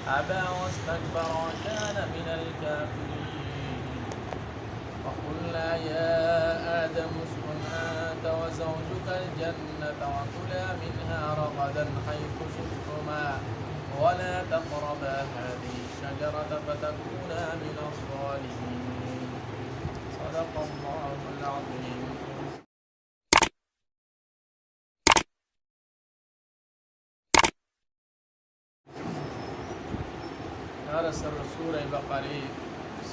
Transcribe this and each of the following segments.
أبى واستكبر وكان من الكافرين. وقلنا يا آدم اسكن أنت وزوجك الجنة وكلا منها رغدا حيث شئتما ولا تقربا هذه الشجرة فتكونا من الظالمين. صدق الله العظيم. سر سورة بقرة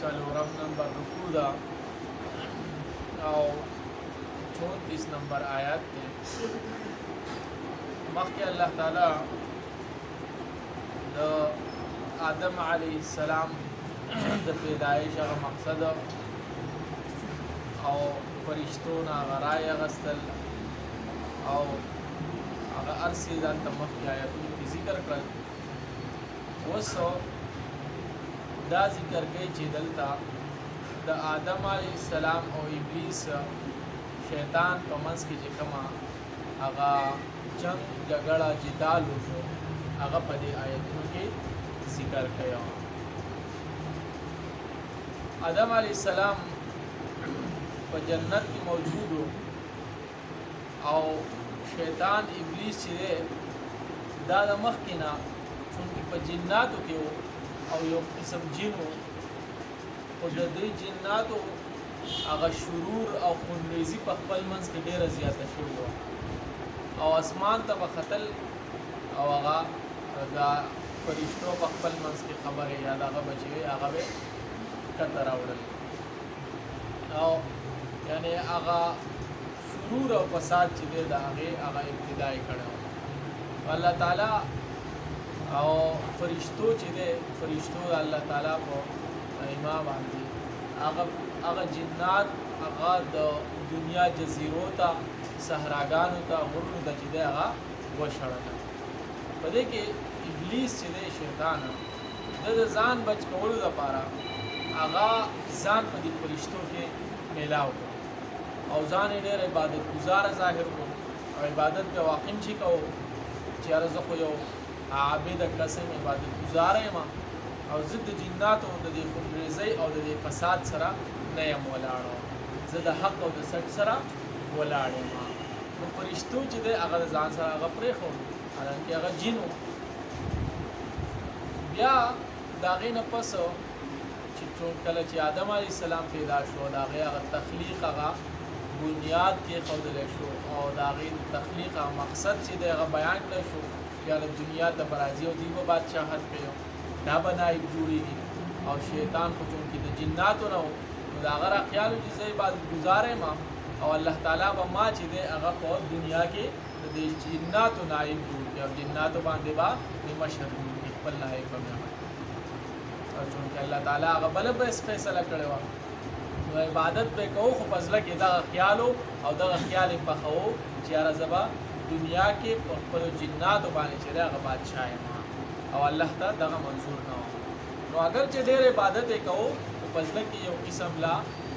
سلورم نمبر رکوع دا او 34 نمبر آیات تے مخی اللہ تعالی دا آدم علیہ السلام دا پیدائش اغا مقصد او فرشتون اغا رای اغسطل او اغا ارسی دا تمخی آیاتون کی ذکر کرل وسو دا ذکر گئی چې دلته د آدم علیه السلام او ابلیس شیطان په منځ کې چې کومه هغه جنګ جګړه جدال وشو هغه په دې آیتونو کې ذکر کړی. آدم علیه السلام په جنت کې موجود او شیطان ابلیس چې دا د مخکې نه چونکې په جناتو کې او یو قسم جنو خو د دې جناتو هغه شرور او خونریزي په خپل منځ کې ډېره زیاته شوې وه او اسمان ته به ختل او هغه د فرشتو په خپل منځ کې خبرې یا د هغه بچې وې هغه به ښکته راوړل او یعنې هغه شرور او فساد چې دی د هغې هغه ابتدا یې کړی و. الله تعالی او فرشتو چې دی فرشتو الله تعالی په ایما باندې هغه جنات هغه د دنیا جزیرو ته صحراګانو ته غرونو ته چې دی هغه وشړل. په دې کې ابلیس چې دی شیطان د ځان بچ کولو لپاره هغه ځان په دې فرشتو کې میلاو کړ او ځان یې ډېر عبادت ګزاره ظاهر کړو او عبادت به واقع چې کوو چې هر زه خو یو عابد قسم عبادت گزاره یم او زه د جناتو د دې خونریزۍ او د دې فساد سره نه یم ولاړ، زه د حق او د سچ سره ولاړ یم. نو فرشتو چې دی هغه د ځان سره هغه پرېښود، حالانکې هغه جن و. بیا د هغې نه پس چې کله چې آدم علیه السلام پیدا شو د هغې هغه تخلیق هغه بنیاد کېښودلی شو او د هغې تخلیق هغه مقصد چې دی هغه بیان کړی شو. بیا د دنیا ته به راځي او دوی به بادشاهت کوي، دا به نایب جوړېږي او شیطان خو چونکې د جناتو نه و نو د هغه را خیال و چې زه عبادت ګزاره یم او الله تعالی به ما چې دی هغه په دنیا کې د دې جناتو نایب جوړ کړي او جناتو باندې به مشر جوړ کړي، خپل نایب به مې او چونکې الله تعالی هغه بله به فیصله کړې وه نو عبادت به کوو، خو په زړه کې دغه خیال او دغه خیال یې پخوو چې یاره زه به دنیا کې په خپلو جناتو باندې چې دی هغه بادشاه یم او الله ته دغه منظور نه و. نو اگر چې ډېر عبادت یې کوو خو په زړه کې یو قسم لا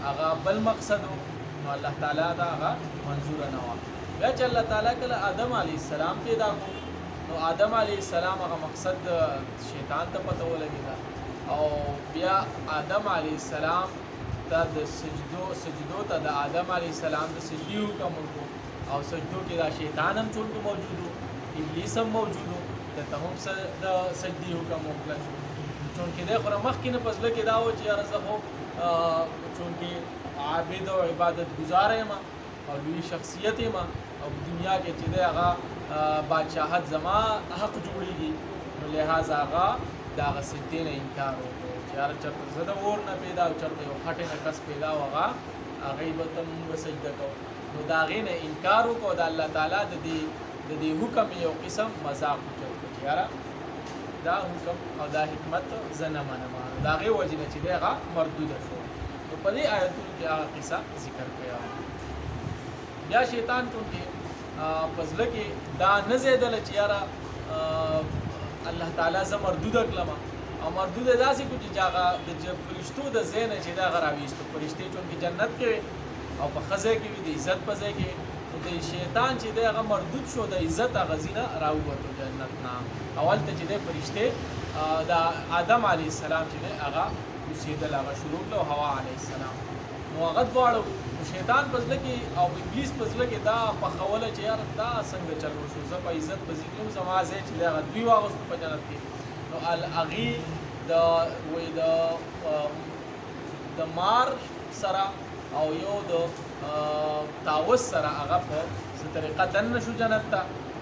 هغه بل مقصد و نو الله تعالی دا هغه منظوره نه وه. بیا چې الله تعالی کله آدم علیه السلام پیدا کړو نو آدم علیه السلام هغه مقصد شیطان ته پته ولګېده او بیا آدم علیه السلام ته د سجدو ته د آدم علیه السلام د سجدې حکم وکړو او سجدو کې دا شیطان هم چونکې موجود و، ابلیس هم موجود و، دته هم د سجدې حکم وکړل شو. چونکې دی خو مخکې نه په زړه کې دا و چې یاره زه خو چونکې عابد او عبادت ګزاره یم او لوی شخصیت یم او دنیا کې چې دی هغه بادشاهت زما حق جوړېږي، نو لحاظ هغه د هغه سجدې نه انکار وکړو چې یاره چېرته زه د اور نه پیدا او چېرته یو خټې نه کس پیدا و هغه هغې به ته مونږ به سجده کوو. نو د هغې نه انکار وکړو د الله تعالی د دې حکم یو قسم مذاق وکړو چې یاره دا حکم او دا حکمت زه نه منم، د هغې وجې نه چې دی هغه مردوده شو. نو په دې آیتونو کې هغه قصه ذکر کړې وه. بیا شیطان چونکې په زړه کې دا نه ځایېدله چې یاره الله تعالی زه مردوده کړم او مردوده داسې کړو چې هغه د فرشتو د ځای نه چې دی هغه راویستو. فرشتې چونکې جنت کې او په ښه ځای کې وي د عزت په ځای کې، نو د شیطان چې دی هغه مردود شو د عزت غزینه راووتو جنت نه اول ته چې دی فرشته د آدم علیه السلام چې دی هغه اوسېدل هغه شروع کړو هوا علیه السلام نو هغه دواړو شیطان په زړه کې او ابلیس په زړه کې دا پخوله چې یار دا څنګه چلو شو زه په عزت په ذکر زما ځای چې دی هغه دوی واغوستو په جنت کې نو هغې د مار سره او یو د تاوس سره هغه په څه طریقه دننه شو جنت ته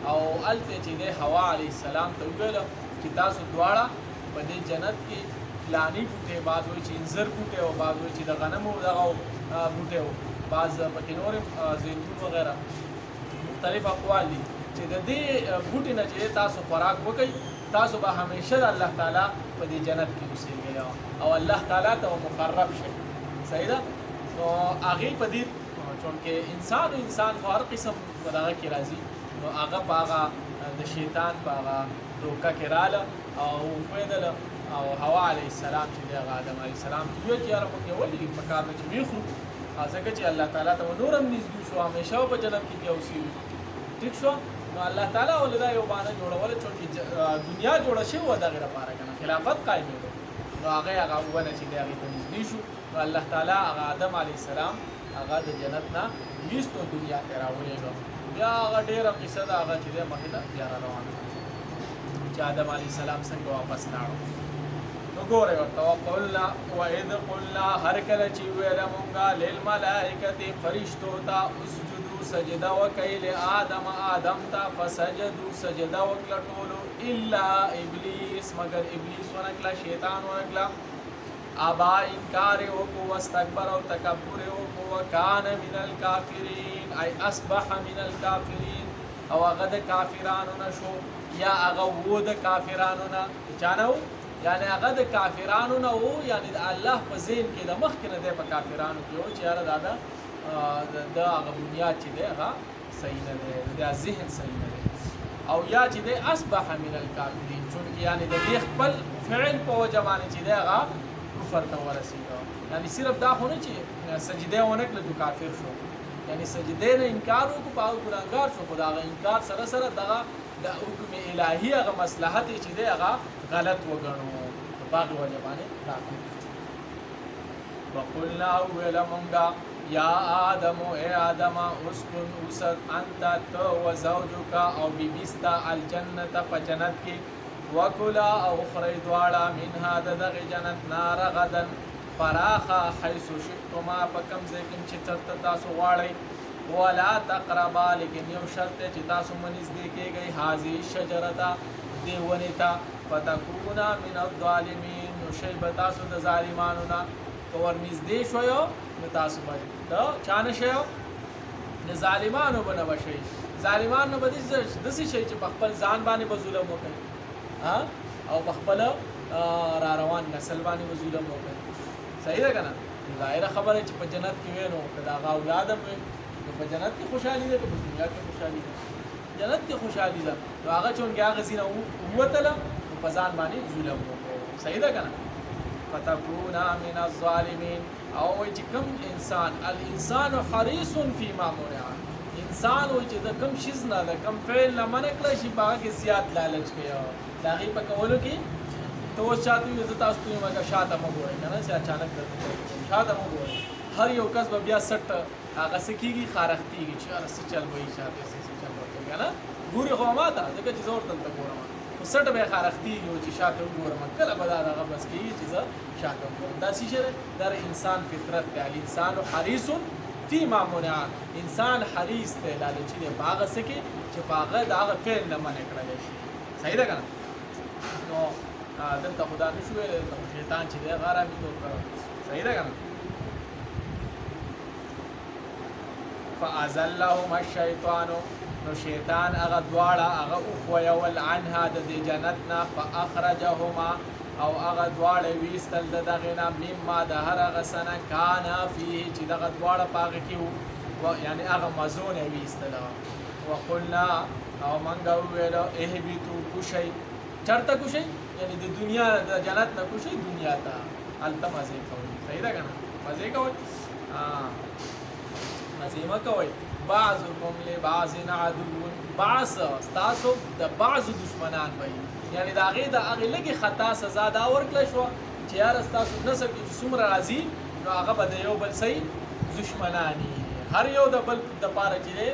او هلته چې دی حوا علیه السلام ته وویله چې تاسو دواړه په دې جنت کې فلاني بوټی بعض وایي چې انځر بوټی او بعض وایي چې د غنمو دغه بوټی و بعض پکې نور زیتون وغیره مختلف اقوال دي چې د دې بوټي نه چې تاسو خوراک وکئ تاسو به همیشه د الله تعالی په دې جنت کې اوسېږئ او الله تعالی ته مقرب شئ صحیح ده نو هغې په دې چونکې انسان خو هر قسم په دغه کې راځي نو هغه په هغه د شیطان په هغه دوکه کې راله او وښوېدله او حوا علیه السلام چې دی هغه آدم علیه السلام ته وویل چې یاره موږ یې ولې پکار ده چې ویې خورو ځکه چې الله تعالی ته نور هم نږدې شو همیشه په جنت کې اوسېږو ټیک شو نو الله تعالی ولې دا یو بانه جوړوله چونکې دنیا جوړه شوې وه دغې لپاره که نه خلافت قایمېدو نو هغه ونه چې دی هغې ته نږدې شو نو الله تعالی هغه آدم علیه السلام هغه د جنت نه ویستو دنیا ته راولېږه بیا هغه ډېره قصه ده هغه چې دی مخې ته بیا را روانه چې آدم علیه السلام څنګه واپس لاړو نو ګورئ ورته وقلنا وإذ قلنا هر کله چې ویله مونږه للملائکة فرشتو ته اسجدو سجده وکئ لآدم آدم ته فسجدو سجده وکړه ټولو الا ابلیس مگر ابلیس ونکړه شیطان ونکړه ابا انکار یې وکړو واستکبر او تکبر یې وکړو وکان من الکافرین ای اصبح من الکافرین او هغه د کافرانو نه شو یا هغه و د کافرانو نه چا نه و یعنی هغه د کافرانو نه و یعنی د الله په ذهن کې د مخکې نه دی په کافرانو کې و چې یاره دا د هغه بنیاد چې دی هغه صحیح نه دی د ذهن صحیح نه دی او یا چې دی اصبح من الکافرین چونکې یعنی د دې خپل فعل په وجه باندې چې دی هغه کفر ته ورسېده یعنی صرف دا خو نه چې سجده یې ونه کړه نو کافر شو یعنی سجدې نه انکار وکړو په هغه ګناهګار شو خو د هغه انکار سره سره دغه د حکم الهي هغه مصلحت چې دی هغه غلط وګڼو په هغې وجه باندې کافر وقلنا وویله مونږه یا آدم ای آدم اسکن اوسد انت ته وزوجک او بیبي ستا الجنت په جنت کې وکلا او خورئ دواړه منها د دغې جنت نه رغدا فراخه حیث شئتما په کوم ځای کې چې چېرته تاسو غواړئ ولا تقربا لیکن یو شرط دی چې تاسو مه نږدې کېږئ هذه الشجرة دې ونې ته فتکونا من الظالمین نو شئ به تاسو د ظالمانو نه که ور نږدې شویو نو تاسو به د چا نه شئ د ظالمانو به نه به شئ ظالمان نه به داسې شئ چې په خپل ځان باندې به ظلم وکړئ او په خپل را روان نسل باندې به ظلم وکړئ صحیح ده که نه ظاهره خبره چې په جنت کې وی نو که د هغه اولاد هم وي نو په جنت کې خوشحالي ده که په دنیا کې خوشحالي ده جنت کې خوشحالي ده نو هغه چونکې هغه ځینه ووتله نو په ځان باندې ظلم وکړو صحیح ده که نه فتکونا من الظالمین او وایي چې کوم انسان الانسان حریص فیما منع انسان وایي چې د کوم شیز نه د کوم فعل نه منع کړی شي په هغه کې زیات لالچ کوي د هغې په کولو کې ته اوس چاته وي زه تاسو ته ویم هغه شاته مه ګورئ که نه چې اچانک درته شاته مه ګورئ هر یو کس به بیا سټ هغه څه کېږي خارښتېږي چې یاره څه چل به وي شاته څه چل به کوي که نه ګورې خو ما ته ځکه چې زه ورته دلته ګورم خو سټ به یې خارښتېږي چې شاته وګورم کله به دا دغه بس کېږي چې زه شاته وګورم دا څه شی دی دا انسان فطرت دی الانسان حریص فیما منع انسان حریص دی لالچي دی په هغه څه کې چې په هغه د هغه فعل نه منع کړلی شي صحیح ده که نه نو دلته خو دا نه شو ویلی دلته خو شیطان چې دی هغه رامیتوب کړی صحیح ده که نه فازلهما الشیطان نو شیطان هغه دواړه هغه وښویول عنها د دې جنت نه فاخرجهما او هغه دواړه ویستل د دغې نه مما د هر هغه څه نه کانا فیه چې دغه دواړه په هغه کې وو یعنې هغه مزو نه یې ویستله وقلنا او موږ وویلو اهبطو کوشئ چېرته کوشئ یعنې د دنیا د جنت نه کوشئ دنیا ته هلته مزې کوئ صحیح ده که نه مزې کوئ مزې مه کوئ بعضکم لبعض عدو بعض ستاسو د بعض دشمنان وي یعنی د هغې د هغې لږې خطا سزا دا ورکړه شوه چې یاره ستاسو نسب کې چې څومره راځي نو هغه به د یو بل صحیح دشمنان هر یو د بل دپاره چې دی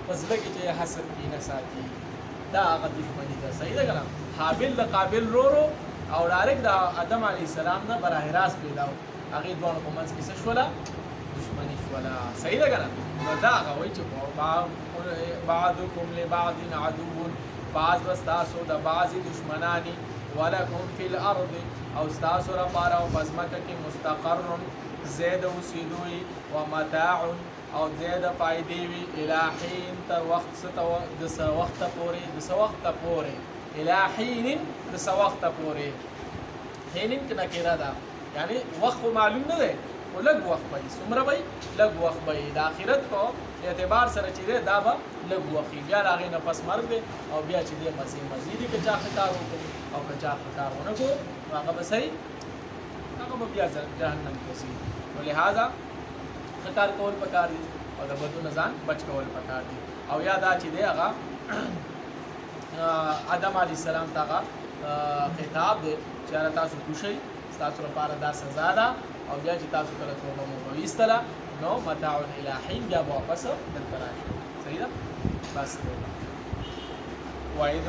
په زړه کې چې حسد کینه ساتي دا هغه دشمني ده صحیح ده که نه حابل د قابل رورو او ډایرکټ د آدم علیه السلام نه براه راست پیدا و هغې دواړو په منځ کې څه شوله دشمني شوله صحیح ده که نه نو دا هغه وایي چې بعضکم لبعض عدو بعض به ستاسو د بعضې دشمناني ولکم فی الارض او ستاسو لپاره او په ځمکه کې مستقر ځای د اوسېدو وي ومتاع او ځای د فایدې وي الی حین تر وخت د څه وخته پورې الی حین د څه وخته پورې حین کې نکره ده یعنی وخت خو معلوم نه دی خو لږ وخت به وي څومره به وي لږ وخت به وي د آخرت په اعتبار سره چې دی دا به لږ وخت وي بیا د هغې نه پس مرګ دی او بیا چې دی مزې دي که چا ښه کار وکړو او که چا ښه کار ونه کړو نو هغه به صحیح هغه به بیا جهنم کې ځي نو لهذا ښه کار کول پکار دي او د بدو نه ځان بچ کول پکار دي او یا دا چې دی هغه آدم علیه السلام ته هغه خطاب دی چې هغه تاسو کوشئ ستاسو لپاره دا سزا ده او بیا چې تاسو کله توبه مو وایستله نو متاع الی حین بیا به واپس دلته راشئ صحیح ده بس وعید